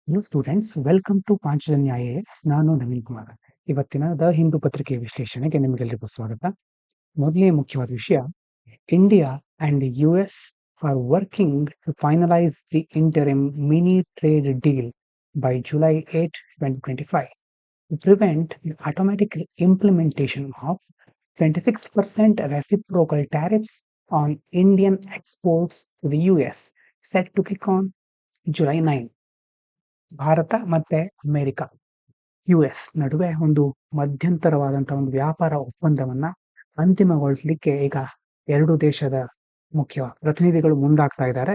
Hello students, welcome to Panchajanya IAS. ನಾನು ನವೀನ್ ಕುಮಾರ್. ಇವತ್ತಿನ the Hindu ಪತ್ರಿಕೆ ವಿಶ್ಲೇಷಣೆಗೆ ನಿಮಗೆಲ್ಲರಿಗೂ ಸ್ವಾಗತ. ಮೊದಲನೇ ಮುಖ್ಯವಾದ ವಿಷಯ, India and US are working to finalise the interim mini trade deal by July 8, 2025 to prevent the automatic implementation of 26% reciprocal tariffs on Indian exports to the US, set to kick on July 9. Bharat ಮತ್ತೆ America US ನಡುವೆ ಒಂದು ಮಧ್ಯಂತರವಾದಂತಹ ಒಂದು ವ್ಯಾಪಾರ ಒಪ್ಪಂದವನ್ನ ಅಂತಿಮಗೊಳಿಸಲಿಕ್ಕೆ ಈಗ ಎರಡು ದೇಶದ ಮುಖ್ಯ ಪ್ರತಿನಿಧಿಗಳು ಮುಂದಾಗ್ತಾ ಇದ್ದಾರೆ.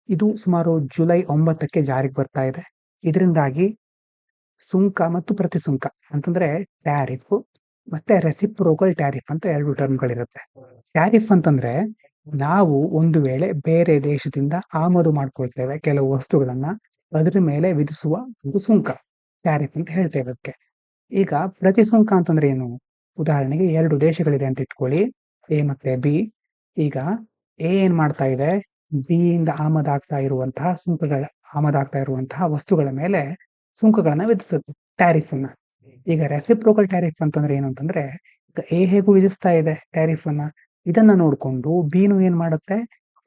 ಇದು ಸುಮಾರು ಜುಲೈ 9ಕ್ಕೆ ಜಾರಿಗೆ ಬರ್ತಾ ಇದೆ. ಇದರಿಂದಾಗಿ ಸುಂಕ ಮತ್ತು ಪ್ರತಿಸುಂಕ ಅಂತಂದ್ರೆ ಟ್ಯಾರಿಫ್ ಮತ್ತೆ ರೆಸಿಪ್ರೋಕಲ್ ಟ್ಯಾರಿಫ್ ಅಂತ ಎರಡು ಟರ್ಮ್ಗಳಿರುತ್ತೆ. ಟ್ಯಾರಿಫ್ ಅಂತಂದ್ರೆ ನಾವು ಒಂದು ವೇಳೆ ಬೇರೆ ದೇಶದಿಂದ ಆಮದು ಮಾಡ್ಕೊಳ್ತೇವೆ ಕೆಲವು ವಸ್ತುಗಳನ್ನ, ಅದರ ಮೇಲೆ ವಿಧಿಸುವ ಒಂದು ಸುಂಕ ಟ್ಯಾರಿಫ್ ಅಂತ ಹೇಳ್ತೇವೆ ಅದಕ್ಕೆ. ಈಗ ಪ್ರತಿಸುಂಕ ಅಂತಂದ್ರೆ ಏನು? ಉದಾಹರಣೆಗೆ ಎರಡು ದೇಶಗಳಿದೆ ಅಂತ ಇಟ್ಕೊಳ್ಳಿ, ಎ ಮತ್ತೆ ಬಿ. ಈಗ ಎ ಏನ್ ಮಾಡ್ತಾ ಇದೆ, ಬಿ ಇಂದ ಆಮದಾಗ್ತಾ ಇರುವಂತಹ ವಸ್ತುಗಳ ಮೇಲೆ ಸುಂಕಗಳನ್ನ ವಿಧಿಸುತ್ತೆ, ಟ್ಯಾರಿಫ್ ಅನ್ನ. ಈಗ ರೆಸಿಪ್ರೋಕಲ್ ಟ್ಯಾರಿಫ್ ಅಂತಂದ್ರೆ ಏನು ಅಂತಂದ್ರೆ, ಈಗ ಎ ಹೇಗೂ ವಿಧಿಸ್ತಾ ಇದೆ ಟ್ಯಾರಿಫ್ ಅನ್ನ, ಇದನ್ನ ನೋಡ್ಕೊಂಡು ಬಿನು ಏನ್ ಮಾಡುತ್ತೆ,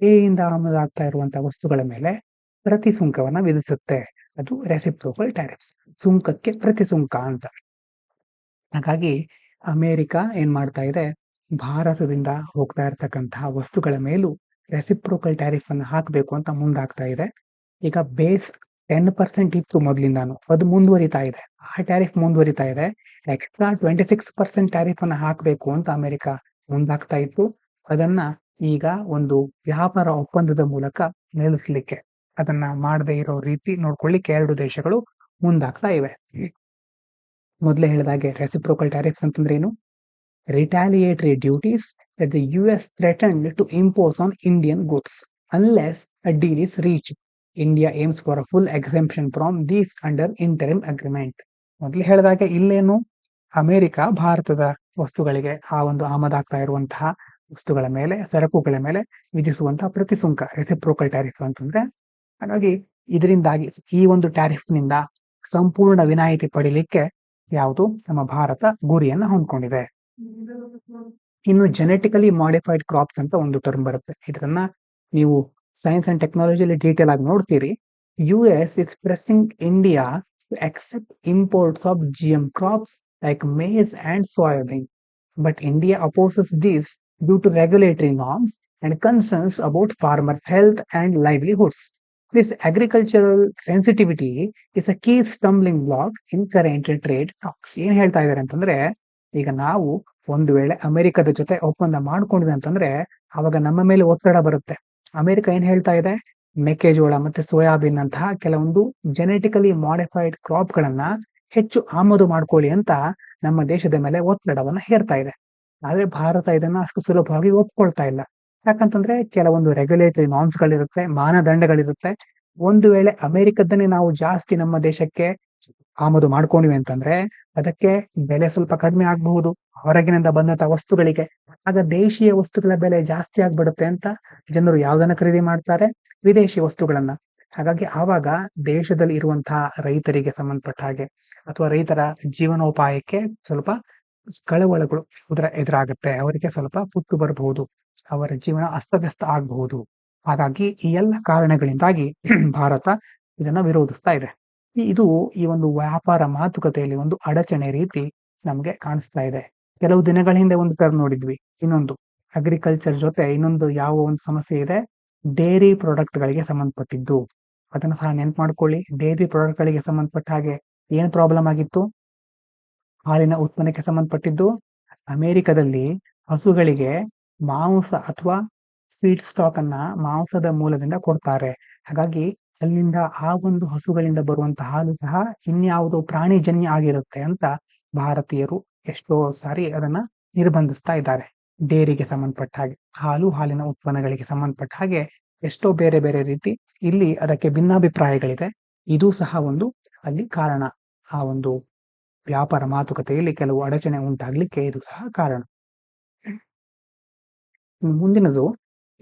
ಎ ಇಂದ ಆಮದಾಗ್ತಾ ಇರುವಂತಹ ವಸ್ತುಗಳ ಮೇಲೆ ಪ್ರತಿ ಸುಂಕವನ್ನ ವಿಧಿಸುತ್ತೆ. ಅದು ರೆಸಿಪ್ರೋಕಲ್ ಟ್ಯಾರಿಫ್ಸ್, ಸುಂಕಕ್ಕೆ ಪ್ರತಿಸುಂಕ ಅಂತ. ಹಾಗಾಗಿ ಅಮೆರಿಕ ಏನ್ ಮಾಡ್ತಾ ಇದೆ, ಭಾರತದಿಂದ ಹೋಗ್ತಾ ಇರ್ತಕ್ಕಂತಹ ವಸ್ತುಗಳ ಮೇಲೂ ರೆಸಿಪ್ರೋಕಲ್ ಟ್ಯಾರಿಫ್ ಅನ್ನು ಹಾಕಬೇಕು ಅಂತ ಮುಂದಾಗ್ತಾ ಇದೆ. ಈಗ ಬೇಸ್ 10% ಇತ್ತು ಮೊದಲಿಂದಾನು, ಅದು ಮುಂದುವರಿತಾ ಇದೆ, ಆ ಟ್ಯಾರಿಫ್ ಮುಂದುವರಿತಾ ಇದೆ. ಎಕ್ಸ್ಟ್ರಾ 26% ಟ್ಯಾರಿಫ್ ಅನ್ನ ಹಾಕಬೇಕು ಅಂತ ಅಮೆರಿಕ ಮುಂದಾಗ್ತಾ ಇತ್ತು. ಅದನ್ನ ಈಗ ಒಂದು ವ್ಯಾಪಾರ ಒಪ್ಪಂದದ ಮೂಲಕ ನಿಲ್ಲಿಸಲಿಕ್ಕೆ, ಅದನ್ನ ಮಾಡದೇ ಇರೋ ರೀತಿ ನೋಡ್ಕೊಳ್ಳಿಕ್ಕೆ ಎರಡು ದೇಶಗಳು ಮುಂದಾಗ್ತಾ ಇವೆ. ಮೊದಲೇ ಹೇಳಿದಾಗೆ ರೆಸಿಪ್ರೋಕಲ್ ಟ್ಯಾರಿಫ್ಸ್ ಅಂತಂದ್ರೆ ಏನು? ರಿಟಾಲಿಯೇಟರಿ duties that the US threatened to impose on Indian goods unless a deal is reached. India aims for a full exemption from these under interim agreement. ಮೊದಲು ಹೇಳಿದಾಗೆ ಇಲ್ಲೇನು, ಅಮೆರಿಕ ಭಾರತದ ವಸ್ತುಗಳಿಗೆ, ಆ ಒಂದು ಆಮದಾಗ್ತಾ ಇರುವಂತಹ ವಸ್ತುಗಳ ಮೇಲೆ, ಸರಕುಗಳ ಮೇಲೆ ವಿಧಿಸುವಂತಹ ಪ್ರತಿಸುಂಕ ರೆಸಿಪ್ರೋಕಲ್ ಟ್ಯಾರಿಫ್ ಅಂತಂದ್ರೆ. ಹಾಗಾಗಿ ಇದರಿಂದಾಗಿ ಈ ಒಂದು ಟ್ಯಾರಿಫ್ ನಿಂದ ಸಂಪೂರ್ಣ ವಿನಾಯಿತಿ ಪಡಿಲಿಕ್ಕೆ ಯಾವುದು ನಮ್ಮ ಭಾರತ ಗುರಿಯನ್ನ ಹೊಂದ್ಕೊಂಡಿದೆ. ಇನ್ನು ಜೆನೆಟಿಕಲಿ ಮಾಡಿಫೈಡ್ ಕ್ರಾಪ್ಸ್ ಅಂತ ಒಂದು ಟರ್ಮ್ ಬರುತ್ತೆ. ಇದನ್ನ ನೀವು ಸೈನ್ಸ್ ಅಂಡ್ ಟೆಕ್ನಾಲಜಿಯಲ್ಲಿ ಡೀಟೇಲ್ ಆಗಿ ನೋಡ್ತೀರಿ. US is pressing India to accept imports of GM crops like maize and soybean, but India opposes this due to regulatory norms and concerns about farmers' health and livelihoods. This agricultural sensitivity is a key stumbling block in current trade talks. ಏನ್ ಹೇಳ್ತಾ ಇದ್ದಾರೆ ಅಂತಂದ್ರೆ, ಈಗ ನಾವು ಒಂದು ವೇಳೆ ಅಮೆರಿಕದ ಜೊತೆ ಒಪ್ಪಂದ ಮಾಡ್ಕೊಂಡ್ವಿ ಅಂತಂದ್ರೆ ಅವಾಗ ನಮ್ಮ ಮೇಲೆ ಒತ್ತಡ ಬರುತ್ತೆ. ಅಮೆರಿಕ ಏನ್ ಹೇಳ್ತಾ ಇದೆ, ಮೆಕ್ಕೆಜೋಳ ಮತ್ತೆ ಸೋಯಾಬೀನ್ ಅಂತಹ ಕೆಲವೊಂದು ಜೆನೆಟಿಕಲಿ ಮಾಡಿಫೈಡ್ ಕ್ರಾಪ್ ಗಳನ್ನ ಹೆಚ್ಚು ಆಮದು ಮಾಡ್ಕೊಳ್ಳಿ ಅಂತ ನಮ್ಮ ದೇಶದ ಮೇಲೆ ಒತ್ತಡವನ್ನ ಹೇರ್ತಾ ಇದೆ. ಆದ್ರೆ ಭಾರತ ಇದನ್ನ ಅಷ್ಟು ಸುಲಭವಾಗಿ ಒಪ್ಕೊಳ್ತಾ ಇಲ್ಲ. ಯಾಕಂತಂದ್ರೆ ಕೆಲವೊಂದು ರೆಗ್ಯುಲೇಟರಿ ನಾರ್ಮ್ಸ್ ಗಳಿರುತ್ತೆ, ಮಾನದಂಡಗಳಿರುತ್ತೆ. ಒಂದು ವೇಳೆ ಅಮೆರಿಕದನ್ನೇ ನಾವು ಜಾಸ್ತಿ ನಮ್ಮ ದೇಶಕ್ಕೆ ಆಮದು ಮಾಡ್ಕೊಂಡಿವಿ ಅಂತಂದ್ರೆ ಅದಕ್ಕೆ ಬೆಲೆ ಸ್ವಲ್ಪ ಕಡಿಮೆ ಆಗಬಹುದು ಹೊರಗಿನಿಂದ ಬಂದಂತ ವಸ್ತುಗಳಿಗೆ. ಆಗ ದೇಶೀಯ ವಸ್ತುಗಳ ಬೆಲೆ ಜಾಸ್ತಿ ಆಗ್ಬಿಡುತ್ತೆ ಅಂತ ಜನರು ಯಾವ್ದನ್ನ ಖರೀದಿ ಮಾಡ್ತಾರೆ, ವಿದೇಶಿ ವಸ್ತುಗಳನ್ನ. ಹಾಗಾಗಿ ಆವಾಗ ದೇಶದಲ್ಲಿ ಇರುವಂತಹ ರೈತರಿಗೆ ಸಂಬಂಧಪಟ್ಟ ಹಾಗೆ ಅಥವಾ ರೈತರ ಜೀವನೋಪಾಯಕ್ಕೆ ಸ್ವಲ್ಪ ಕಳವಳಗಳು ಎದುರಾಗುತ್ತೆ. ಅವರಿಗೆ ಸ್ವಲ್ಪ ಪುಟ್ಟು ಬರಬಹುದು, ಅವರ ಜೀವನ ಅಸ್ತವ್ಯಸ್ತ ಆಗಬಹುದು. ಹಾಗಾಗಿ ಈ ಎಲ್ಲ ಕಾರಣಗಳಿಂದಾಗಿ ಭಾರತ ಇದನ್ನ ವಿರೋಧಿಸ್ತಾ ಇದೆ. ಇದು ಈ ಒಂದು ವ್ಯಾಪಾರ ಮಾತುಕತೆಯಲ್ಲಿ ಒಂದು ಅಡಚಣೆ ರೀತಿ ನಮ್ಗೆ ಕಾಣಿಸ್ತಾ ಇದೆ. ಕೆಲವು ದಿನಗಳ ಹಿಂದೆ ಒಂದು ಟರ್ಮ್ ನೋಡಿದ್ವಿ, ಇನ್ನೊಂದು ಅಗ್ರಿಕಲ್ಚರ್ ಜೊತೆ ಇನ್ನೊಂದು ಯಾವ ಒಂದು ಸಮಸ್ಯೆ ಇದೆ, ಡೇರಿ ಪ್ರಾಡಕ್ಟ್ ಗಳಿಗೆ ಸಂಬಂಧಪಟ್ಟಿದ್ದು. ಅದನ್ನ ಸಹ ನೆನ್ಪು ಮಾಡ್ಕೊಳ್ಳಿ. ಡೇರಿ ಪ್ರಾಡಕ್ಟ್ ಗಳಿಗೆ ಸಂಬಂಧಪಟ್ಟ ಹಾಗೆ ಏನ್ ಪ್ರಾಬ್ಲಮ್ ಆಗಿತ್ತು, ಹಾಲಿನ ಉತ್ಪನ್ನಕ್ಕೆ ಸಂಬಂಧಪಟ್ಟಿದ್ದು. ಅಮೆರಿಕದಲ್ಲಿ ಹಸುಗಳಿಗೆ ಮಾಂಸ ಅಥವಾ ಫೀಡ್ ಸ್ಟಾಕ್ ಅನ್ನ ಮಾಂಸದ ಮೂಲದಿಂದ ಕೊಡ್ತಾರೆ. ಹಾಗಾಗಿ ಅಲ್ಲಿಂದ ಆ ಒಂದು ಹಸುಗಳಿಂದ ಬರುವಂತಹ ಹಾಲು ಸಹ ಇನ್ಯಾವುದೋ ಪ್ರಾಣಿಜನ್ಯ ಆಗಿರುತ್ತೆ ಅಂತ ಭಾರತೀಯರು ಎಷ್ಟೋ ಸಾರಿ ಅದನ್ನ ನಿರ್ಬಂಧಿಸ್ತಾ ಇದ್ದಾರೆ. ಡೇರಿಗೆ ಸಂಬಂಧಪಟ್ಟ ಹಾಗೆ, ಹಾಲಿನ ಉತ್ಪನ್ನಗಳಿಗೆ ಸಂಬಂಧಪಟ್ಟ ಹಾಗೆ ಎಷ್ಟೋ ಬೇರೆ ಬೇರೆ ರೀತಿ ಇಲ್ಲಿ ಅದಕ್ಕೆ ಭಿನ್ನಾಭಿಪ್ರಾಯಗಳಿದೆ. ಇದು ಸಹ ಒಂದು ಅಲ್ಲಿ ಕಾರಣ. ಆ ಒಂದು ವ್ಯಾಪಾರ ಮಾತುಕತೆಯಲ್ಲಿ ಕೆಲವು ಅಡಚಣೆ ಉಂಟಾಗ್ಲಿಕ್ಕೆ ಇದು ಸಹ ಕಾರಣ. ಮುಂದಿನದು,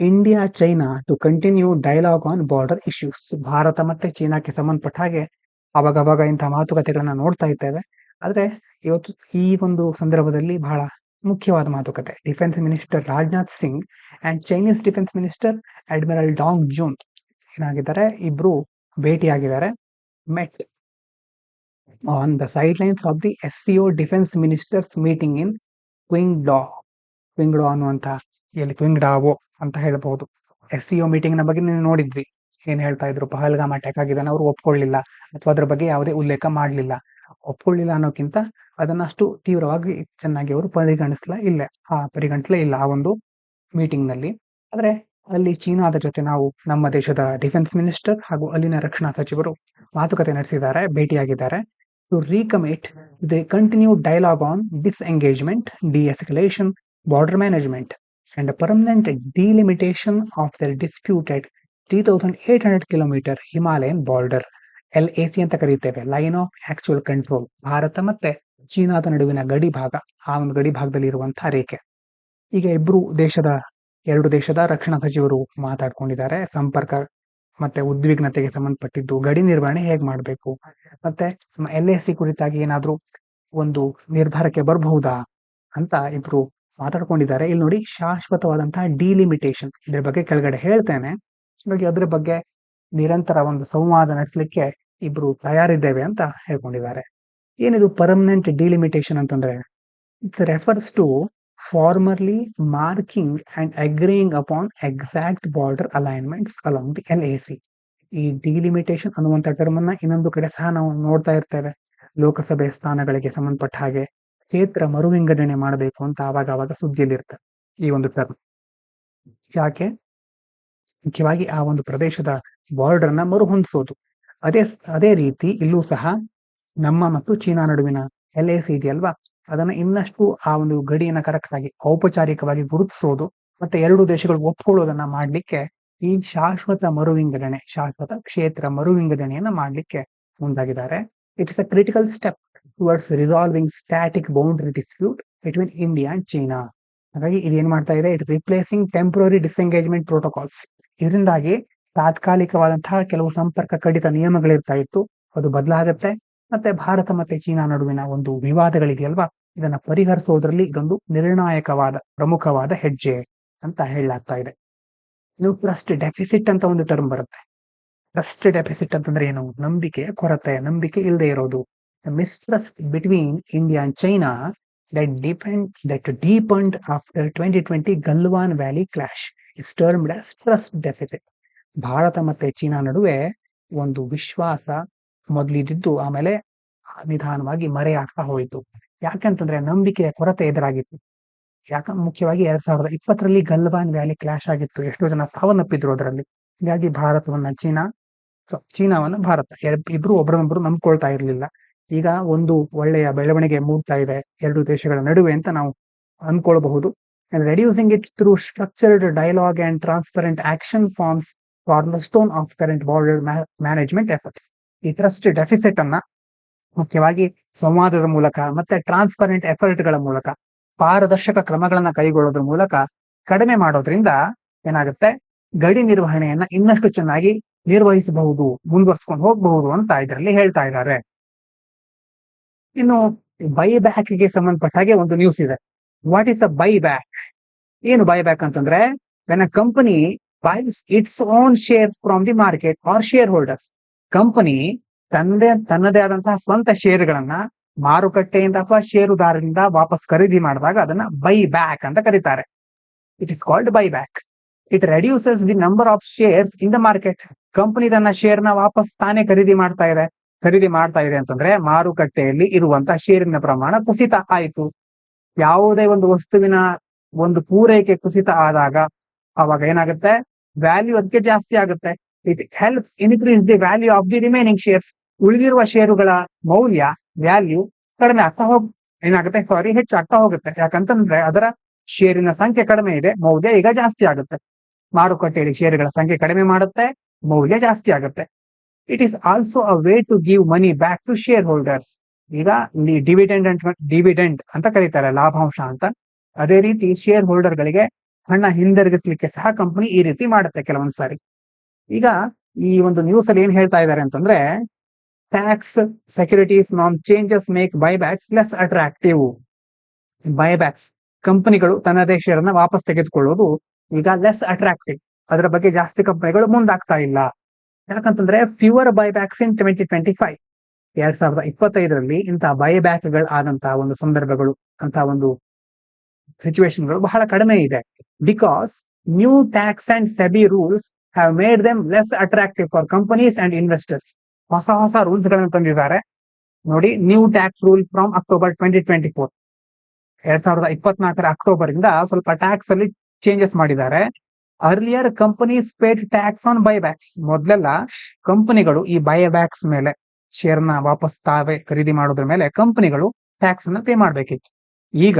India China to continue dialogue on border issues. Bharat ಮತ್ತೆ ಚೀನಾಕ್ಕೆ ಸಂಬಂಧಪಟ್ಟ ಹಾಗೆ ಅವಾಗವಾಗ ಇಂತಹ ಮಾತುಕತೆಗಳನ್ನ ನೋಡ್ತಾ ಇದ್ದೇವೆ. ಆದ್ರೆ ಇವತ್ತು ಈ ಒಂದು ಸಂದರ್ಭದಲ್ಲಿ ಬಹಳ ಮುಖ್ಯವಾದ ಮಾತುಕತೆ defence minister Rajnath Singh and Chinese defence minister admiral Dong Jun ಏನಾಗಿದ್ದಾರೆ, ಇಬ್ರು ಭೇಟಿಯಾಗಿದ್ದಾರೆ. Met on the sidelines of the SCO defence ministers meeting in Qingdao Qingdao ಅನ್ನುವಂತ ಎಲ್ಲಿ ಕ್ವಿಂಗ್ಡಾವೋ ಅಂತ ಹೇಳಬಹುದು. SCO ಮೀಟಿಂಗ್ ನ ಬಗ್ಗೆ ನೀವು ನೋಡಿದ್ವಿ, ಏನ್ ಹೇಳ್ತಾ ಇದ್ರು, ಪಹಲ್ಗಾಮ್ ಅಟ್ಯಾಕ್ ಆಗಿದ್ದಾನೆ, ಅವ್ರು ಒಪ್ಕೊಳ್ಳಿಲ್ಲ ಅಥವಾ ಅದ್ರ ಬಗ್ಗೆ ಯಾವುದೇ ಉಲ್ಲೇಖ ಮಾಡಲಿಲ್ಲ. ಒಪ್ಕೊಳ್ಳಿಲ್ಲ ಅನ್ನೋಕ್ಕಿಂತ ಅದನ್ನ ಅಷ್ಟು ತೀವ್ರವಾಗಿ ಚೆನ್ನಾಗಿ ಅವರು ಪರಿಗಣಿಸಲೇ ಇಲ್ಲ ಆ ಒಂದು ಮೀಟಿಂಗ್ ನಲ್ಲಿ. ಆದ್ರೆ ಅಲ್ಲಿ ಚೀನಾದ ಜೊತೆ ನಾವು ನಮ್ಮ ದೇಶದ ಡಿಫೆನ್ಸ್ ಮಿನಿಸ್ಟರ್ ಹಾಗೂ ಅಲ್ಲಿನ ರಕ್ಷಣಾ ಸಚಿವರು ಮಾತುಕತೆ ನಡೆಸಿದ್ದಾರೆ, ಭೇಟಿಯಾಗಿದ್ದಾರೆ. To recommit the continue dialogue on disengagement, de-escalation, border management and permanent delimitation of the disputed 3800 kilometre Himalayan border, LAC ಅಂತ ಕರೀತೇವೆ, ಲೈನ್ ಆಫ್ ಆಕ್ಚುಯಲ್ ಕಂಟ್ರೋಲ್, ಭಾರತ ಮತ್ತೆ ಚೀನಾದ ನಡುವಿನ ಗಡಿ ಭಾಗ, ಆ ಒಂದು ಗಡಿ ಭಾಗದಲ್ಲಿ ಇರುವಂತಹ ರೇಖೆ. ಈಗ ಎರಡು ದೇಶದ ರಕ್ಷಣಾ ಸಚಿವರು ಮಾತಾಡ್ಕೊಂಡಿದ್ದಾರೆ. ಸಂಪರ್ಕ ಮತ್ತೆ ಉದ್ವಿಗ್ನತೆಗೆ ಸಂಬಂಧಪಟ್ಟಿದ್ದು, ಗಡಿ ನಿರ್ವಹಣೆ ಹೇಗ್ ಮಾಡಬೇಕು, ಮತ್ತೆ LAC ಕುರಿತಾಗಿ ಏನಾದ್ರೂ ಒಂದು ನಿರ್ಧಾರಕ್ಕೆ ಬರಬಹುದಾ ಅಂತ ಇಬ್ರು ಮಾತಾಡ್ಕೊಂಡಿದ್ದಾರೆ. ಇಲ್ಲಿ ನೋಡಿ, ಶಾಶ್ವತವಾದಂತಹ ಡಿಲಿಮಿಟೇಷನ್, ಇದ್ರ ಬಗ್ಗೆ ಕೆಳಗಡೆ ಹೇಳ್ತೇನೆ. ಹಾಗಾಗಿ ಅದ್ರ ಬಗ್ಗೆ ನಿರಂತರ ಒಂದು ಸಂವಾದ ನಡೆಸಲಿಕ್ಕೆ ಇಬ್ರು ತಯಾರಿದ್ದೇವೆ ಅಂತ ಹೇಳ್ಕೊಂಡಿದ್ದಾರೆ. ಏನಿದು ಪರ್ಮನೆಂಟ್ ಡಿಲಿಮಿಟೇಷನ್ ಅಂತಂದ್ರೆ, it's refers to formerly marking and agreeing upon exact border alignments along the LAC. ಈ ಡಿಲಿಮಿಟೇಷನ್ ಅನ್ನುವಂಥ ಟರ್ಮ್ ಅನ್ನ ಇನ್ನೊಂದು ಕಡೆ ಸಹ ನಾವು ನೋಡ್ತಾ ಇರ್ತೇವೆ. ಲೋಕಸಭೆ ಸ್ಥಾನಗಳಿಗೆ ಸಂಬಂಧಪಟ್ಟ ಹಾಗೆ ಕ್ಷೇತ್ರ ಮರುವಿಂಗಡಣೆ ಮಾಡಬೇಕು ಅಂತ ಆವಾಗ ಸುದ್ದಿಯಲ್ಲಿ ಇರ್ತದೆ ಈ ಒಂದು ಟರ್ಮ್. ಯಾಕೆ? ಮುಖ್ಯವಾಗಿ ಆ ಒಂದು ಪ್ರದೇಶದ ಬಾರ್ಡರ್ ನ ಮರುಹೊಂದಿಸೋದು. ಅದೇ ರೀತಿ ಇಲ್ಲೂ ಸಹ ನಮ್ಮ ಮತ್ತು ಚೀನಾ ನಡುವಿನ LAC ಇದೆಯಲ್ವಾ, ಅದನ್ನ ಇನ್ನಷ್ಟು ಆ ಒಂದು ಗಡಿಯನ್ನ ಕರೆಕ್ಟ್ ಆಗಿ ಔಪಚಾರಿಕವಾಗಿ ಗುರುತಿಸೋದು ಮತ್ತೆ ಎರಡು ದೇಶಗಳು ಒಪ್ಕೊಳ್ಳೋದನ್ನ ಮಾಡ್ಲಿಕ್ಕೆ ಈ ಶಾಶ್ವತ ಕ್ಷೇತ್ರ ಮರುವಿಂಗಡಣೆಯನ್ನ ಮಾಡ್ಲಿಕ್ಕೆ ಮುಂದಾಗಿದ್ದಾರೆ. It's a critical step towards resolving static boundary dispute between India and China. ಹಾಗಾಗಿ ಇದೇನ್ ಮಾಡ್ತಾ ಇದೆ, ಇಟ್ ರಿಪ್ಲೇಸಿಂಗ್ ಟೆಂಪರರಿ ಡಿಸ್ಎಂಗೇಜ್ಮೆಂಟ್ ಪ್ರೋಟೋಕಾಲ್ಸ್. ಇದರಿಂದಾಗಿ ತಾತ್ಕಾಲಿಕವಾದಂತಹ ಕೆಲವು ಸಂಪರ್ಕ ಕಡಿತ ನಿಯಮಗಳಿರ್ತಾ ಇತ್ತು, ಅದು ಬದಲಾಗುತ್ತೆ. ಮತ್ತೆ ಭಾರತ ಮತ್ತೆ ಚೀನಾ ನಡುವಿನ ಒಂದು ವಿವಾದಗಳಿದೆಯಲ್ವಾ, ಇದನ್ನ ಪರಿಹರಿಸೋದ್ರಲ್ಲಿ ಇದೊಂದು ಪ್ರಮುಖವಾದ ಹೆಜ್ಜೆ ಅಂತ ಹೇಳಲಾಗ್ತಾ ಇದೆ. ನೀವು ಟ್ರಸ್ಟ್ ಡೆಫಿಸಿಟ್ ಅಂತ ಒಂದು ಟರ್ಮ್ ಬರುತ್ತೆ. ಟ್ರಸ್ಟ್ ಡೆಫಿಸಿಟ್ ಅಂತಂದ್ರೆ ಏನು? ನಂಬಿಕೆಯ ಕೊರತೆ, ನಂಬಿಕೆ ಇಲ್ಲದೆ ಇರೋದು. Mistrust between India and China that deepened after 2020 Galwan Valley clash is termed as trust deficit. Bharat ಮತ್ತೆ ಚೀನಾ ನಡುವೆ ಒಂದು ವಿಶ್ವಾಸ ಮೊದಲಿದ್ದು ಆಮೇಲೆ ನಿಧಾನವಾಗಿ ಮರೆಯಾಗ್ತಾ ಹೋಯಿತು. ಯಾಕಂತಂದ್ರೆ ನಂಬಿಕೆಯ ಕೊರತೆ ಎದುರಾಗಿತ್ತು. ಮುಖ್ಯವಾಗಿ 2020ರಲ್ಲಿ ಗಲ್ವಾನ್ ವ್ಯಾಲಿ ಕ್ಲಾಶ್ ಆಗಿತ್ತು, ಎಷ್ಟೋ ಜನ ಸಾವನ್ನಪ್ಪಿದ್ರು ಅದರಲ್ಲಿ. ಹೀಗಾಗಿ ಚೀನಾವನ್ನ ಭಾರತ ಇಬ್ರು ಒಬ್ಬರನ್ನೊಬ್ರು ನಂಬ್ಕೊಳ್ತಾ ಇರ್ಲಿಲ್ಲ. ಈಗ ಒಂದು ಒಳ್ಳೆಯ ಬೆಳವಣಿಗೆ ಮೂಡ್ತಾ ಇದೆ ಎರಡು ದೇಶಗಳ ನಡುವೆ ಅಂತ ನಾವು ಅನ್ಕೊಳ್ಬಹುದು. Reducing it through structured dialogue and transparent action forms cornerstone of current border management efforts. ಈ ಟ್ರಸ್ಟ್ ಡೆಫಿಸಿಟ್ ಅನ್ನ ಮುಖ್ಯವಾಗಿ ಸಂವಾದದ ಮೂಲಕ ಮತ್ತೆ ಟ್ರಾನ್ಸ್ಪರೆಂಟ್ ಎಫರ್ಟ್ಗಳ ಮೂಲಕ, ಪಾರದರ್ಶಕ ಕ್ರಮಗಳನ್ನ ಕೈಗೊಳ್ಳೋದ್ರ ಮೂಲಕ ಕಡಿಮೆ ಮಾಡೋದ್ರಿಂದ ಏನಾಗುತ್ತೆ, ಗಡಿ ನಿರ್ವಹಣೆಯನ್ನ ಇನ್ನಷ್ಟು ಚೆನ್ನಾಗಿ ನಿರ್ವಹಿಸಬಹುದು, ಮುಂದುವರ್ಸ್ಕೊಂಡು ಹೋಗಬಹುದು ಅಂತ ಇದರಲ್ಲಿ ಹೇಳ್ತಾ ಇದ್ದಾರೆ. ಇನ್ನು ಬೈ ಬ್ಯಾಕ್ ಗೆ ಸಂಬಂಧಪಟ್ಟ ಹಾಗೆ ಒಂದು ನ್ಯೂಸ್ ಇದೆ. What is a buy back? ಏನು ಬೈ ಬ್ಯಾಕ್ ಅಂತಂದ್ರೆ, when a company buys its own shares from the market or shareholders. Company ತನ್ನದೇ ಆದಂತಹ ಸ್ವಂತ ಷೇರುಗಳನ್ನ ಮಾರುಕಟ್ಟೆಯಿಂದ ಅಥವಾ ಷೇರುದಾರರಿಂದ ವಾಪಸ್ ಖರೀದಿ ಮಾಡಿದಾಗ ಅದನ್ನ ಬೈ ಬ್ಯಾಕ್ ಅಂತ ಕರೀತಾರೆ. It is called buy back. It reduces the number of shares in the market. Company ತನ್ನ ಶೇರ್ನ ವಾಪಸ್ ತಾನೇ ಖರೀದಿ ಮಾಡ್ತಾ ಇದೆ ಅಂತಂದ್ರೆ ಮಾರುಕಟ್ಟೆಯಲ್ಲಿ ಇರುವಂತಹ ಷೇರಿನ ಪ್ರಮಾಣ ಕುಸಿತ ಆಯಿತು. ಯಾವುದೇ ಒಂದು ವಸ್ತುವಿನ ಒಂದು ಪೂರೈಕೆ ಕುಸಿತ ಆದಾಗ ಅವಾಗ ಏನಾಗುತ್ತೆ, ವ್ಯಾಲ್ಯೂ ಅದಕ್ಕೆ ಜಾಸ್ತಿ ಆಗುತ್ತೆ. It helps increase the value of the remaining shares. ಉಳಿದಿರುವ ಷೇರುಗಳ ಮೌಲ್ಯ, ವ್ಯಾಲ್ಯೂ ಕಡಿಮೆ ಆಗ್ತಾ ಹೆಚ್ಚಾಗ್ತಾ ಹೋಗುತ್ತೆ. ಯಾಕಂತಂದ್ರೆ ಅದರ ಷೇರಿನ ಸಂಖ್ಯೆ ಕಡಿಮೆ ಇದೆ, ಮೌಲ್ಯ ಈಗ ಜಾಸ್ತಿ ಆಗುತ್ತೆ. ಮಾರುಕಟ್ಟೆಯಲ್ಲಿ ಷೇರುಗಳ ಸಂಖ್ಯೆ ಕಡಿಮೆ ಮಾಡುತ್ತೆ, ಮೌಲ್ಯ ಜಾಸ್ತಿ ಆಗುತ್ತೆ. It is also a way to give money back to shareholders. ಈಗ ಡಿವಿಡೆಂಡ್ ಅಂತ ಕರೀತಾರೆ, ಲಾಭಾಂಶ ಅಂತ. ಅದೇ ರೀತಿ ಶೇರ್ ಹೋಲ್ಡರ್ ಗಳಿಗೆ ಹಣ ಹಿಂದಿರುಗಿಸ್ಲಿಕ್ಕೆ ಸಹ ಕಂಪನಿ ಈ ರೀತಿ ಮಾಡುತ್ತೆ ಕೆಲವೊಂದ್ಸಾರಿ. ಈಗ ಈ ಒಂದು ನ್ಯೂಸ್ ಅಲ್ಲಿ ಏನ್ ಹೇಳ್ತಾ ಇದ್ದಾರೆ ಅಂತಂದ್ರೆ, tax securities norm changes make buybacks less attractive. Buybacks ಕಂಪನಿಗಳು ತನ್ನದೇ ಶೇರ್ ಅನ್ನ ವಾಪಸ್ ತೆಗೆದುಕೊಳ್ಳೋದು ಈಗ ಲೆಸ್ ಅಟ್ರಾಕ್ಟಿವ್. ಅದರ ಬಗ್ಗೆ ಜಾಸ್ತಿ ಕಂಪನಿಗಳು ಮುಂದಾಗ್ತಾ ಇಲ್ಲ. ಯಾಕಂತಂದ್ರೆ ಫ್ಯೂವರ್ ಬೈಬ್ಯಾಕ್ಸ್ ಇನ್ 2025. 2025ರಲ್ಲಿ ಇಂತಹ ಬೈಬ್ಯಾಕ್ ಗಳು ಆದಂತಹ ಒಂದು ಸಂದರ್ಭಗಳು, ಅಂತ ಒಂದು ಸಿಚುವೇಶನ್ಗಳು ಬಹಳ ಕಡಿಮೆ ಇದೆ. Because new tax and SEBI rules have made them less attractive for companies and investors. ಹೊಸ ಹೊಸ ರೂಲ್ಸ್ ಗಳನ್ನು ತಂದಿದ್ದಾರೆ ನೋಡಿ. New tax rule from October 2024. 2024 October ಇಂದ ಸ್ವಲ್ಪ ಟ್ಯಾಕ್ಸ್ ಅಲ್ಲಿ ಚೇಂಜಸ್ ಮಾಡಿದ್ದಾರೆ. Earlier companies paid tax on buybacks. ಮೊದಲೆಲ್ಲ ಕಂಪನಿಗಳು ಈ ಬೈಬ್ಯಾಕ್ಸ್ ಮೇಲೆ, ಶೇರ್ ನ ವಾಪಸ್ ತಾವೇ ಖರೀದಿ ಮಾಡೋದ್ರ ಮೇಲೆ ಕಂಪನಿಗಳು ಟ್ಯಾಕ್ಸ್ ಅನ್ನ ಪೇ ಮಾಡ್ಬೇಕಿತ್ತು. ಈಗ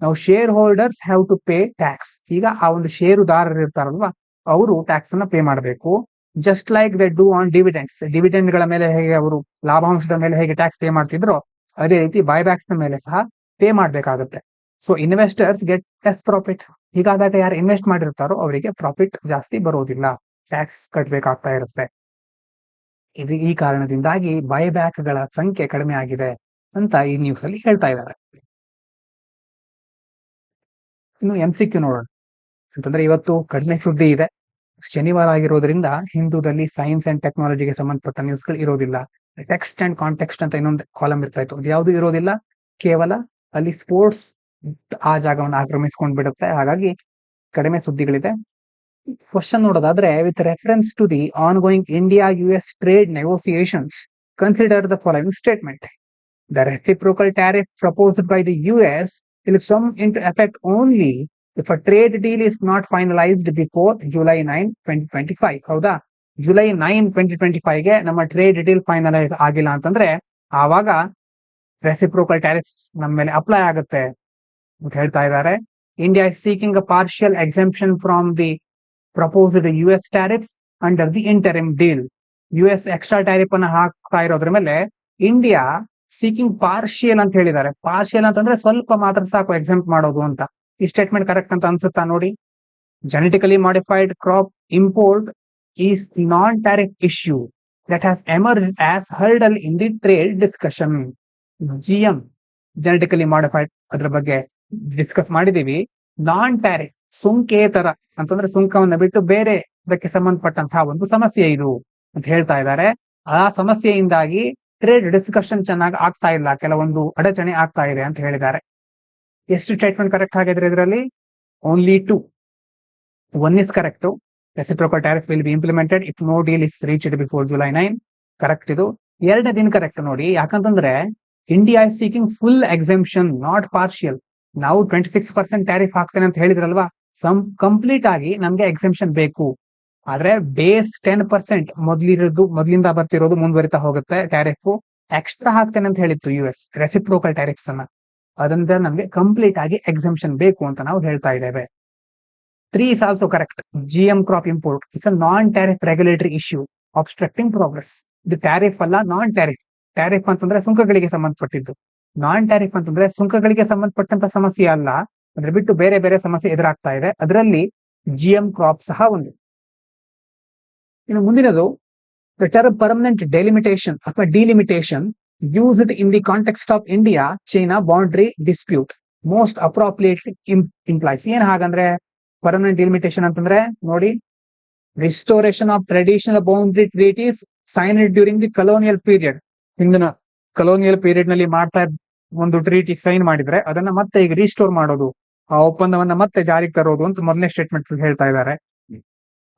ನಾವು shareholders have to pay tax. ಈಗ ಆ ಒಂದು ಷೇರುದಾರರು ಇರ್ತಾರಲ್ವಾ, ಅವರು ಟ್ಯಾಕ್ಸ್ ಅನ್ನ ಪೇ ಮಾಡಬೇಕು. Just like they do on dividends. Dividend ಗಳ ಮೇಲೆ ಹೇಗೆ ಅವರು ಲಾಭಾಂಶದ ಮೇಲೆ ಹೇಗೆ ಟ್ಯಾಕ್ಸ್ ಪೇ ಮಾಡ್ತಿದ್ರೋ, ಅದೇ ರೀತಿ ಬೈಬ್ಯಾಕ್ಸ್ ನ ಮೇಲೆ ಸಹ ಪೇ ಮಾಡ್ಬೇಕಾಗುತ್ತೆ. So investors get less profit. ಹೀಗಾದಾಗ ಯಾರು ಇನ್ವೆಸ್ಟ್ ಮಾಡಿರ್ತಾರೋ ಅವರಿಗೆ ಪ್ರಾಫಿಟ್ ಜಾಸ್ತಿ ಬರೋದಿಲ್ಲ, ಟ್ಯಾಕ್ಸ್ ಕಟ್ಟಬೇಕಾಗ್ತಾ ಇರುತ್ತೆ. ಇದು ಈ ಕಾರಣದಿಂದಾಗಿ ಬೈಬ್ಯಾಕ್ ಗಳ ಸಂಖ್ಯೆ ಕಡಿಮೆ ಆಗಿದೆ ಅಂತ ಈ ನ್ಯೂಸ್ ಅಲ್ಲಿ ಹೇಳ್ತಾ ಇದ್ದಾರೆ. ಇನ್ನು MCQ ನೋಡೋಣ ಅಂತಂದ್ರೆ, ಇವತ್ತು ಕಡಿಮೆ ಸುದ್ದಿ ಇದೆ. ಶನಿವಾರ ಆಗಿರೋದ್ರಿಂದ ಹಿಂದೂದಲ್ಲಿ ಸೈನ್ಸ್ ಅಂಡ್ ಟೆಕ್ನಾಲಜಿಗೆ ಸಂಬಂಧಪಟ್ಟ ನ್ಯೂಸ್ಗಳು ಇರೋದಿಲ್ಲ. ಟೆಕ್ಸ್ಟ್ ಅಂಡ್ ಕಾಂಟೆಕ್ಸ್ಟ್ ಅಂತ ಇನ್ನೊಂದು ಕಾಲಮ್ ಇರ್ತಾ ಇತ್ತು, ಅದು ಯಾವುದು ಇರೋದಿಲ್ಲ. ಕೇವಲ ಅಲ್ಲಿ ಸ್ಪೋರ್ಟ್ಸ್ ಆ ಜಾಗವನ್ನು ಆಕ್ರಮಿಸ್ಕೊಂಡ್ ಬಿಡುತ್ತೆ. ಹಾಗಾಗಿ ಕಡಿಮೆ ಸುದ್ದಿಗಳಿದೆ. ಕ್ವಶನ್ ನೋಡೋದಾದ್ರೆ, with reference to the ongoing India US trade negotiations consider the following statement. The reciprocal tariff proposed by the US will come into effect only if a trade deal is not finalized before July 9, 2025. ಹೌದಾ? July 9, 2025ಗೆ ನಮ್ಮ trade deal finalise ಆಗಿಲ್ಲ ಅಂತಂದ್ರೆ ಆವಾಗ reciprocal tariffs ನಮ್ಮ ಮೇಲೆ apply ಆಗುತ್ತೆ ಅಂತ ಹೇಳ್ತಾ ಇದ್ದಾರೆ. India is seeking a partial exemption from the proposed US tariffs under the interim deal. US extra tariff ಅನ್ನ ಹಾಕ್ತಾ ಇರೋದ್ರ ಮೇಲೆ ಇಂಡಿಯಾ ಸೀಕಿಂಗ್ ಪಾರ್ಷಿಯಲ್ ಅಂತ ಹೇಳಿದ್ದಾರೆ. ಪಾರ್ಷಿಯಲ್ ಅಂತಂದ್ರೆ ಸ್ವಲ್ಪ ಮಾತ್ರ ಸಾಕು ಎಕ್ಸೆಂಪ್ಟ್ ಮಾಡೋದು ಅಂತ. ಈ ಸ್ಟೇಟ್ಮೆಂಟ್ ಕರೆಕ್ಟ್ ಅಂತ ಅನ್ಸುತ್ತಾ ನೋಡಿ. Genetically modified crop import is non tariff issue that has emerge as hurdle in the trade discussion. GM genetically modified, ಅದ್ರ ಬಗ್ಗೆ ಡಿಸ್ಕಸ್ ಮಾಡಿದೀವಿ. ನಾನ್ ಟ್ಯಾರಿಫ್ ಸುಂಕೇತರ ಅಂತಂದ್ರೆ ಸುಂಕವನ್ನ ಬಿಟ್ಟು ಬೇರೆ ಅದಕ್ಕೆ ಸಂಬಂಧಪಟ್ಟಂತಹ ಒಂದು ಸಮಸ್ಯೆ ಇದು ಅಂತ ಹೇಳ್ತಾ ಇದ್ದಾರೆ. ಆ ಸಮಸ್ಯೆಯಿಂದಾಗಿ ಟ್ರೇಡ್ ಡಿಸ್ಕಷನ್ ಚೆನ್ನಾಗಿ ಆಗ್ತಾ ಇಲ್ಲ, ಕೆಲವೊಂದು ಅಡಚಣೆ ಆಗ್ತಾ ಇದೆ ಅಂತ ಹೇಳಿದ್ದಾರೆ. ಎಷ್ಟು ಸ್ಟೇಟ್ಮೆಂಟ್ ಕರೆಕ್ಟ್ ಆಗಿದ್ರೆ ಇದರಲ್ಲಿ? Only 2. 1 is correct. Reciprocal tariff will be implemented if no deal is reached before July 9. Correct ಇದು. ಎರಡನೇ ದಿನ ಕರೆಕ್ಟ್ ನೋಡಿ. ಯಾಕಂತಂದ್ರೆ India is seeking full exemption, not partial. ನಾವು 26% ಟ್ಯಾರಿಫ್ ಹಾಕ್ತೇನೆ ಅಂತ ಹೇಳಿದ್ರಲ್ವಾ, ಕಂಪ್ಲೀಟ್ ಆಗಿ ನಮ್ಗೆ ಎಕ್ಸೆಂಪ್ಷನ್ ಬೇಕು. ಆದ್ರೆ ಬೇಸ್ 10% ಮೊದಲಿಂದ ಬರ್ತಿರೋದು ಮುಂದುವರಿತಾ ಹೋಗುತ್ತೆ. ಟ್ಯಾರಿಫ್ ಎಕ್ಸ್ಟ್ರಾ ಹಾಕ್ತೇನೆ ಅಂತ ಹೇಳಿತ್ತು US ರೆಸಿಪ್ರೋಕಲ್ ಟ್ಯಾರಿಫ್ಸ್ ಅನ್ನ, ಅದರಿಂದ ನಮ್ಗೆ ಕಂಪ್ಲೀಟ್ ಆಗಿ ಎಕ್ಸೆಂಪ್ಷನ್ ಬೇಕು ಅಂತ ನಾವು ಹೇಳ್ತಾ ಇದ್ದೇವೆ. 3 is also correct. GM crop import is a non-tariff regulatory issue obstructing progress. ಇದು ಟ್ಯಾರಿಫ್ ಅಲ್ಲ, ನಾನ್ ಟ್ಯಾರಿಫ್. ಟ್ಯಾರಿಫ್ ಅಂತಂದ್ರೆ ಸುಂಕಗಳಿಗೆ ಸಂಬಂಧಪಟ್ಟಿದ್ದು, ನಾನ್ ಟ್ಯಾರಿಫ್ ಅಂತಂದ್ರೆ ಸುಂಕಗಳಿಗೆ ಸಂಬಂಧಪಟ್ಟಂತ ಸಮಸ್ಯೆ ಅಲ್ಲ, ಅದ್ರ ಬಿಟ್ಟು ಬೇರೆ ಬೇರೆ ಸಮಸ್ಯೆ ಎದುರಾಗ್ತಾ ಇದೆ. ಅದರಲ್ಲಿ GM ಕ್ರಾಪ್ ಸಹ ಒಂದು. ಇನ್ನು ಮುಂದಿನದು, ದ ಟರ್ಮ್ ಪರ್ಮನೆಂಟ್ ಡೆಲಿಮಿಟೇಷನ್ ಅಥವಾ delimitation used in the context of India China boundary dispute most appropriately implies. ಏನ್ ಹಾಗಂದ್ರೆ ಪರ್ಮನೆಂಟ್ ಡಿಲಿಮಿಟೇಷನ್ ಅಂತಂದ್ರೆ ನೋಡಿ, restoration of traditional boundary treaties signed during the colonial period. ಹಿಂದಿನ ಕಲೋನಿಯಲ್ ಪೀರಿಯಡ್ ನಲ್ಲಿ ಮಾಡ್ತಾ ಒಂದು ಟ್ರೀಟಿ ಸೈನ್ ಮಾಡಿದ್ರೆ ಅದನ್ನ ಮತ್ತೆ ಈಗ ರಿಸ್ಟೋರ್ ಮಾಡೋದು, ಆ ಒಪ್ಪಂದವನ್ನ ಮತ್ತೆ ಜಾರಿಗೆ ತರೋದು ಅಂತ ಮೊದಲನೇ ಸ್ಟೇಟ್ಮೆಂಟ್ ಹೇಳ್ತಾ ಇದ್ದಾರೆ.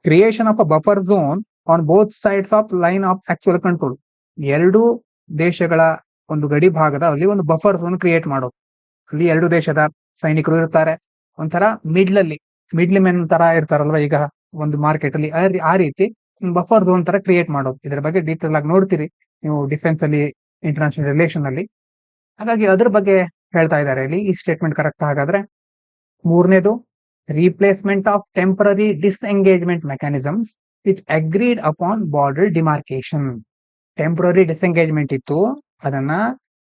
Creation of a buffer zone on both sides of line of actual control. ಎರಡು ದೇಶಗಳ ಒಂದು ಗಡಿ ಭಾಗದ ಅಲ್ಲಿ ಒಂದು ಬಫರ್ ಝೋನ್ ಕ್ರಿಯೇಟ್ ಮಾಡೋದು. ಅಲ್ಲಿ ಎರಡು ದೇಶದ ಸೈನಿಕರು ಇರ್ತಾರೆ, ಒಂಥರ ಮಿಡ್ಲ್ ಮೆನ್ ತರ ಇರ್ತಾರಲ್ವಾ ಈಗ ಒಂದು ಮಾರ್ಕೆಟ್ ಅಲ್ಲಿ, ಆ ರೀತಿ ಬಫರ್ ಝೋನ್ ತರ ಕ್ರಿಯೇಟ್ ಮಾಡೋದು. ಇದ್ರ ಬಗ್ಗೆ ಡೀಟೇಲ್ ಆಗಿ ನೋಡ್ತೀರಿ ನೀವು ಡಿಫೆನ್ಸ್ ಅಲ್ಲಿ, ಇಂಟರ್ನ್ಯಾಷನಲ್ ರಿಲೇಷನ್ ಅಲ್ಲಿ. ಹಾಗಾಗಿ ಅದ್ರ ಬಗ್ಗೆ ಹೇಳ್ತಾ ಇದ್ದಾರೆ ಇಲ್ಲಿ. ಈ ಸ್ಟೇಟ್ಮೆಂಟ್ ಕರೆಕ್ಟ್ ಹಾಗಾದ್ರೆ. ಮೂರನೇದು, replacement of temporary disengagement mechanisms which agreed upon border demarcation. Temporary disengagement ಇತ್ತು, ಅದನ್ನ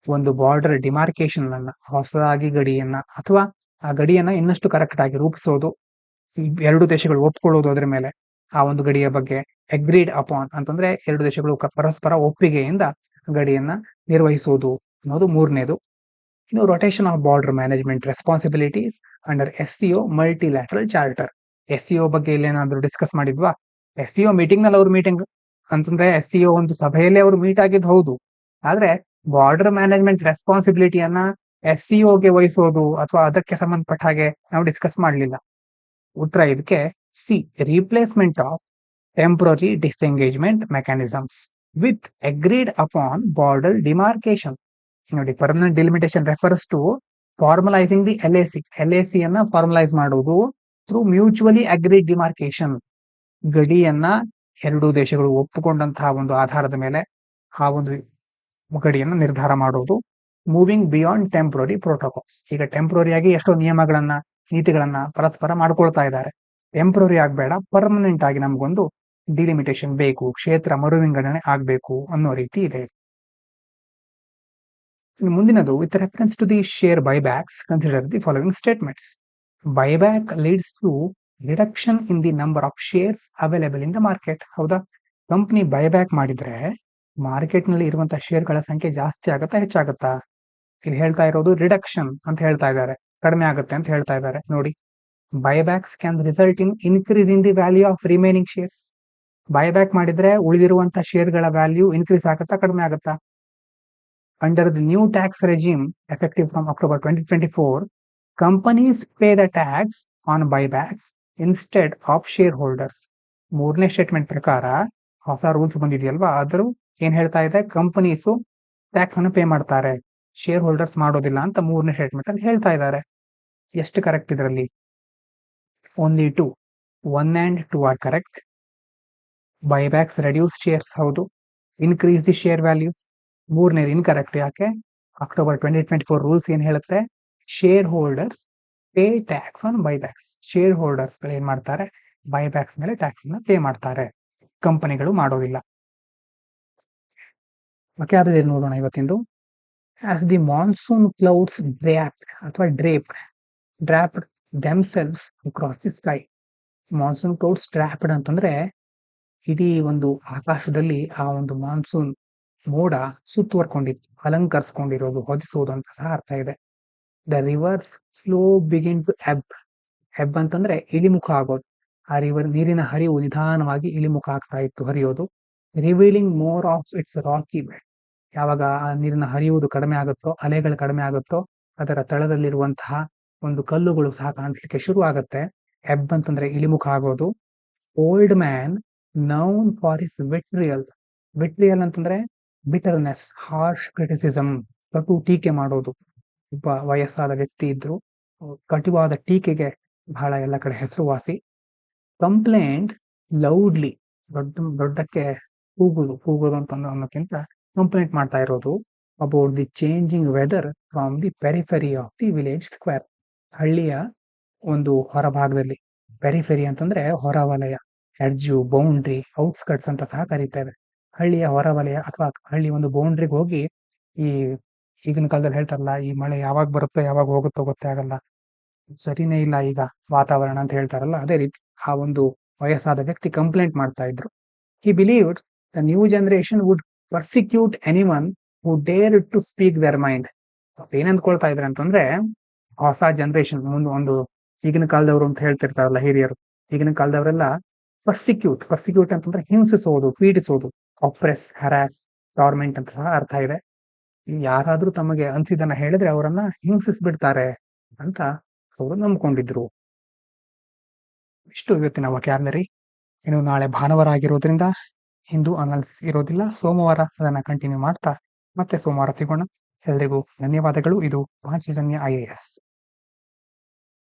ಒಂದು ಬಾರ್ಡರ್ ಡಿಮಾರ್ಕೇಶನ್ ಅನ್ನ, ಹೊಸದಾಗಿ ಗಡಿಯನ್ನ ಅಥವಾ ಆ ಗಡಿಯನ್ನ ಇನ್ನಷ್ಟು ಕರೆಕ್ಟ್ ಆಗಿ ರೂಪಿಸೋದು, ಎರಡು ದೇಶಗಳು ಒಪ್ಕೊಳ್ಳೋದು ಅದ್ರ ಮೇಲೆ, ಆ ಒಂದು ಗಡಿಯ ಬಗ್ಗೆ. ಅಗ್ರೀಡ್ ಅಪಾನ್ ಅಂತಂದ್ರೆ ಎರಡು ದೇಶಗಳು ಪರಸ್ಪರ ಒಪ್ಪಿಗೆಯಿಂದ ಗಡಿಯನ್ನ ನಿರ್ವಹಿಸುವುದು ಅನ್ನೋದು ಮೂರನೇದು. ಇನ್ನು rotation of border management responsibilities under SCO multilateral charter. SCO ಬಗ್ಗೆ ಇಲ್ಲೇನಾದ್ರೂ ಡಿಸ್ಕಸ್ ಮಾಡಿದ್ವಾ? SCO ಮೀಟಿಂಗ್ ನಲ್ಲಿ ಅವ್ರ ಮೀಟಿಂಗ್ ಅಂತಂದ್ರೆ SCO ಒಂದು ಸಭೆಯಲ್ಲೇ ಅವ್ರು ಮೀಟ್ ಆಗಿದ್ದು ಹೌದು, ಆದ್ರೆ ಬಾರ್ಡರ್ ಮ್ಯಾನೇಜ್ಮೆಂಟ್ ರೆಸ್ಪಾನ್ಸಿಬಿಲಿಟಿಯನ್ನ SCOಗೆ ವಹಿಸೋದು ಅಥವಾ ಅದಕ್ಕೆ ಸಂಬಂಧಪಟ್ಟ ಹಾಗೆ ನಾವು ಡಿಸ್ಕಸ್ ಮಾಡಲಿಲ್ಲ. ಉತ್ತರ ಇದಕ್ಕೆ C, replacement of temporary disengagement mechanisms with agreed upon border demarcation. ನೋಡಿ, permanent delimitation refers to formalising the LAC. LAC ಅನ್ನ ಫಾರ್ಮಲೈಸ್ ಮಾಡುವುದು ಥ್ರೂ ಮ್ಯೂಚುವಲಿ ಅಗ್ರೀಡ್ ಡಿಮಾರ್ಕೇಶನ್. ಗಡಿಯನ್ನ ಎರಡೂ ದೇಶಗಳು ಒಪ್ಪಿಕೊಂಡಂತಹ ಒಂದು ಆಧಾರದ ಮೇಲೆ ಆ ಒಂದು ಗಡಿಯನ್ನು ನಿರ್ಧಾರ ಮಾಡುವುದು. Moving beyond temporary protocols. ಈಗ ಟೆಂಪರರಿ ಆಗಿ ಎಷ್ಟೋ ನಿಯಮಗಳನ್ನ ನೀತಿಗಳನ್ನ ಪರಸ್ಪರ ಮಾಡ್ಕೊಳ್ತಾ ಇದ್ದಾರೆ. ಟೆಂಪರರಿ ಆಗಬೇಡ, ಪರ್ಮನೆಂಟ್ ಆಗಿ ನಮಗೊಂದು ಡಿಲಿಮಿಟೇಷನ್ ಬೇಕು, ಕ್ಷೇತ್ರ ಮರುವಿಂಗಡಣೆ ಆಗ್ಬೇಕು ಅನ್ನೋ ರೀತಿ ಇದೆ. ಮುಂದಿನದು, with reference to the share buybacks consider the following statements. Buyback leads to reduction in the number of shares available in the market. ಹೌದಾ? ಕಂಪನಿ ಬೈಬ್ಯಾಕ್ ಮಾಡಿದ್ರೆ ಮಾರ್ಕೆಟ್ ನಲ್ಲಿ ಇರುವಂತಹ ಶೇರ್ಗಳ ಸಂಖ್ಯೆ ಜಾಸ್ತಿ ಆಗುತ್ತಾ ಹೆಚ್ಚಾಗುತ್ತಾ? ಇಲ್ಲಿ ಹೇಳ್ತಾ ಇರೋದು ರಿಡಕ್ಷನ್ ಅಂತ ಹೇಳ್ತಾ ಇದ್ದಾರೆ, ಕಡಿಮೆ ಆಗುತ್ತೆ ಅಂತ ಹೇಳ್ತಾ ಇದ್ದಾರೆ. ನೋಡಿ, buybacks can result in increase in the value of remaining shares. Buyback ಮಾಡಿದ್ರೆ ಉಳಿದಿರುವಂತಹ ಶೇರ್ಗಳ ವ್ಯಾಲ್ಯೂ ಇನ್ಕ್ರೀಸ್ ಆಗುತ್ತಾ ಕಡಿಮೆ ಆಗುತ್ತಾ? Under the new tax regime effective from October 2024, companies pay the tax on buybacks instead of shareholders. ಮೂರನೇ statement ಪ್ರಕಾರ ಹೊಸ rules ಬಂದಿದೆಯಲ್ವಾ, ಆದ್ರೂ ಏನ್ ಹೇಳ್ತಾ ಇದೆ, ಕಂಪನೀಸು ಟ್ಯಾಕ್ಸ್ ಅನ್ನು ಪೇ ಮಾಡ್ತಾರೆ, ಶೇರ್ ಹೋಲ್ಡರ್ಸ್ ಮಾಡೋದಿಲ್ಲ ಅಂತ ಮೂರನೇ ಸ್ಟೇಟ್ಮೆಂಟ್ ಅಲ್ಲಿ ಹೇಳ್ತಾ ಇದ್ದಾರೆ. ಎಷ್ಟು ಕರೆಕ್ಟ್ ಇದರಲ್ಲಿ? Only 2. 1 and 2 are correct. Buybacks reduce shares, ಹೌದು. ಇನ್ಕ್ರೀಸ್ ದಿ ಶೇರ್ ವ್ಯಾಲ್ಯೂ, ಮೂರನೇದು ಇನ್ಕರೆಕ್ಟ್. ಯಾಕೆ? October 2024 ರೂಲ್ಸ್ ಏನ್ ಹೇಳುತ್ತೆ, shareholders pay tax on buybacks. Shareholders ಗಳು ಏನ್ ಮಾಡ್ತಾರೆ, ಬೈಬ್ಯಾಕ್ಸ್ ಮೇಲೆ ಟ್ಯಾಕ್ಸ್ ಅನ್ನ ಪೇ ಮಾಡ್ತಾರೆ, ಕಂಪನಿಗಳು ಮಾಡೋದಿಲ್ಲ. ವೊಕ್ಯಾಬ್ಯುಲರಿ ನೋಡೋಣ ಇವತ್ತಿಂದು. As the monsoon clouds draped ಅಥವಾ draped themselves across the sky. Monsoon clouds draped ಅಂತಂದ್ರೆ ಇಡೀ ಒಂದು ಆಕಾಶದಲ್ಲಿ ಆ ಒಂದು ಮಾನ್ಸೂನ್ ಮೋಡ ಸುತ್ತುವರ್ಕೊಂಡಿತ್ತು, ಅಲಂಕರಿಸಿಕೊಂಡಿರೋದು, ಹೊದಿಸೋದು ಅಂತ ಸಹ ಅರ್ಥ ಇದೆ. The river's flow begin to ebb ಅಂತಂದ್ರೆ ಇಳಿಮುಖ ಆಗೋದು. ಆ ನೀರಿನ ಹರಿವು ನಿಧಾನವಾಗಿ ಇಳಿಮುಖ ಆಗ್ತಾ ಇತ್ತು, ಹರಿಯೋದು. Revealing more of its rocky bed. ಯಾವಾಗ ಆ ನೀರಿನ ಹರಿಯುವುದು ಕಡಿಮೆ ಆಗುತ್ತೋ, ಅಲೆಗಳು ಕಡಿಮೆ ಆಗುತ್ತೋ, ಅದರ ತಳದಲ್ಲಿರುವಂತಹ ಒಂದು ಕಲ್ಲುಗಳು ಸಹ ಕಾಣಿಸ್ಲಿಕ್ಕೆ ಶುರು ಆಗುತ್ತೆ. ಎಬ್ ಅಂತಂದ್ರೆ ಇಳಿಮುಖ ಆಗೋದು. Old man known for his vitriol ಅಂತಂದ್ರೆ ಬಿಟರ್ನೆಸ್, ಹಾರ್ಶ್ ಕ್ರಿಟಿಸಿಸಮ್, ಕಟು ಟೀಕೆ ಮಾಡೋದು. ಒಬ್ಬ ವಯಸ್ಸಾದ ವ್ಯಕ್ತಿ ಇದ್ರು, ಕಟುವಾದ ಟೀಕೆಗೆ ಬಹಳ ಎಲ್ಲ ಕಡೆ ಹೆಸರುವಾಸಿ. ಕಂಪ್ಲೇಂಟ್ ಲೌಡ್ಲಿ, ದೊಡ್ಡಕ್ಕೆ ಕೂಗುದು ಅಂತ ಅನ್ನೋಕ್ಕಿಂತ ಕಂಪ್ಲೇಂಟ್ ಮಾಡ್ತಾ ಇರೋದು. About the changing weather from the periphery of the village square. ಹಳ್ಳಿಯ ಒಂದು ಹೊರಭಾಗದಲ್ಲಿ, ಪೆರಿಫೆರಿ ಅಂತಂದ್ರೆ ಹೊರವಲಯ, ಎಡ್ಜು, ಬೌಂಡ್ರಿ, ಔಟ್ಸ್ಕಟ್ಸ್ ಅಂತ ಸಹ ಕರೀತೇವೆ. ಹಳ್ಳಿಯ ಹೊರವಲಯ ಅಥವಾ ಹಳ್ಳಿ ಒಂದು ಬೌಂಡ್ರಿಗೆ ಹೋಗಿ, ಈಗಿನ ಕಾಲದಲ್ಲಿ ಹೇಳ್ತಾರಲ್ಲ, ಈ ಮಳೆ ಯಾವಾಗ ಬರುತ್ತೋ ಯಾವಾಗ ಹೋಗುತ್ತೋ ಗೊತ್ತೇ ಆಗಲ್ಲ, ಸರಿನೇ ಇಲ್ಲ ಈಗ ವಾತಾವರಣ ಅಂತ ಹೇಳ್ತಾರಲ್ಲ, ಅದೇ ರೀತಿ ಆ ಒಂದು ವಯಸ್ಸಾದ ವ್ಯಕ್ತಿ ಕಂಪ್ಲೇಂಟ್ ಮಾಡ್ತಾ ಇದ್ರು. He believed the new generation would persecute anyone who dare to speak their mind. ಏನ್ ಅಂದ್ಕೊಳ್ತಾ ಇದ್ರೆ ಅಂತಂದ್ರೆ, ಹೊಸ ಜನರೇಷನ್ ಒಂದು ಈಗಿನ ಕಾಲದವರು ಅಂತ ಹೇಳ್ತಿರ್ತಾರಲ್ಲ ಹಿರಿಯರು, ಈಗಿನ ಕಾಲದವರೆಲ್ಲ ಪರ್ಸಿಕ್ಯೂಟ್ ಅಂತಂದ್ರೆ ಹಿಂಸಿಸೋದು, ಪೀಡಿಸೋದು. ಆಪ್ರೆಸ್, ಹರಾಸ್, ಗವರ್ಮೆಂಟ್ ಅಂತ ಸಹ ಅರ್ಥ ಇದೆ. ಯಾರಾದ್ರೂ ತಮಗೆ ಅನ್ಸಿದನ್ನ ಹೇಳಿದ್ರೆ ಅವರನ್ನ ಹಿಂಸಿಸ್ಬಿಡ್ತಾರೆ ಅಂತ ಅವರು ನಂಬ್ಕೊಂಡಿದ್ರು. ಇಷ್ಟು ಇವತ್ತಿನ ವೊಕ್ಯಾಬ್ಯುಲರಿ. ಇನ್ನು ನಾಳೆ ಭಾನುವಾರ ಆಗಿರೋದ್ರಿಂದ ಹಿಂದೂ ಅನಾಲಿಸಿಸ್ ಇರೋದಿಲ್ಲ, ಸೋಮವಾರ ಅದನ್ನ ಕಂಟಿನ್ಯೂ ಮಾಡ್ತಾ ಮತ್ತೆ ಸೋಮವಾರ ಸಿಗೋಣ. ಎಲ್ರಿಗೂ ಧನ್ಯವಾದಗಳು. ಇದು ಪಾಂಚಜನ್ಯ IAS.